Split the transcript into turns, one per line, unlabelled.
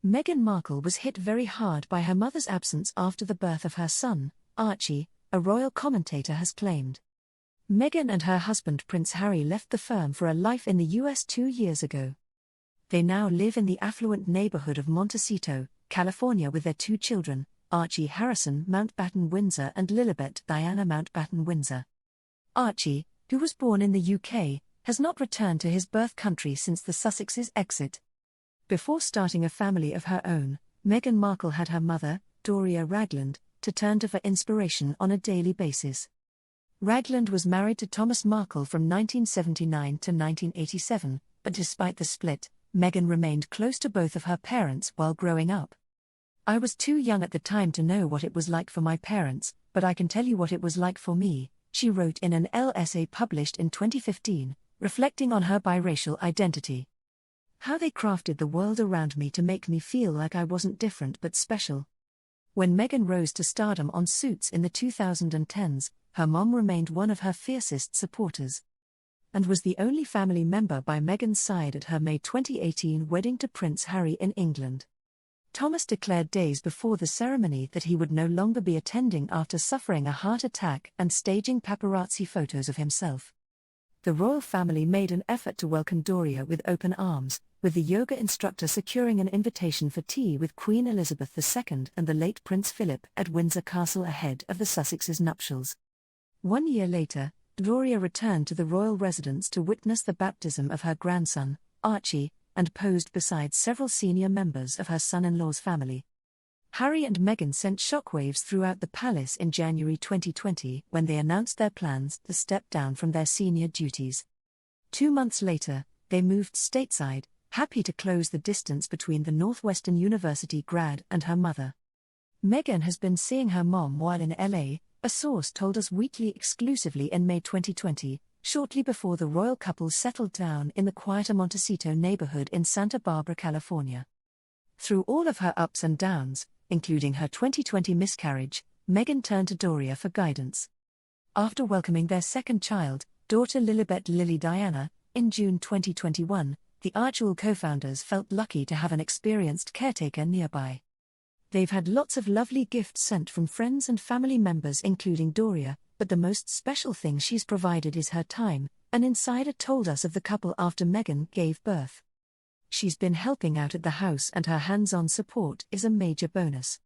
Meghan Markle was hit very hard by her mother's absence after the birth of her son, Archie, a royal commentator has claimed. Meghan and her husband Prince Harry left the firm for a life in the US 2 years ago. They now live in the affluent neighborhood of Montecito, California with their 2 children, Archie Harrison Mountbatten Windsor and Lilibet Diana Mountbatten Windsor. Archie, who was born in the UK, has not returned to his birth country since the Sussexes' exit. Before starting a family of her own, Meghan Markle had her mother, Doria Ragland, to turn to for inspiration on a daily basis. Ragland was married to Thomas Markle from 1979 to 1987, but despite the split, Meghan remained close to both of her parents while growing up. "I was too young at the time to know what it was like for my parents, but I can tell you what it was like for me," she wrote in an essay published in 2015, reflecting on her biracial identity. "How they crafted the world around me to make me feel like I wasn't different but special." When Meghan rose to stardom on Suits in the 2010s, her mom remained one of her fiercest supporters, and was the only family member by Meghan's side at her May 2018 wedding to Prince Harry in England. Thomas declared days before the ceremony that he would no longer be attending after suffering a heart attack and staging paparazzi photos of himself. The royal family made an effort to welcome Doria with open arms, with the yoga instructor securing an invitation for tea with Queen Elizabeth II and the late Prince Philip at Windsor Castle ahead of the Sussexes' nuptials. 1 year later, Doria returned to the royal residence to witness the baptism of her grandson, Archie, and posed beside several senior members of her son-in-law's family. Harry and Meghan sent shockwaves throughout the palace in January 2020 when they announced their plans to step down from their senior duties. 2 months later, they moved stateside, happy to close the distance between the Northwestern University grad and her mother. Meghan has been seeing her mom while in LA, a source told Us Weekly exclusively in May 2020, shortly before the royal couple settled down in the quieter Montecito neighborhood in Santa Barbara, California. Through all of her ups and downs, including her 2020 miscarriage, Meghan turned to Doria for guidance. After welcoming their second child, daughter Lilibet Lily Diana, in June 2021, the Archie co-founders felt lucky to have an experienced caretaker nearby. They've had lots of lovely gifts sent from friends and family members including Doria, but the most special thing she's provided is her time, an insider told Us of the couple after Meghan gave birth. "She's been helping out at the house and her hands-on support is a major bonus.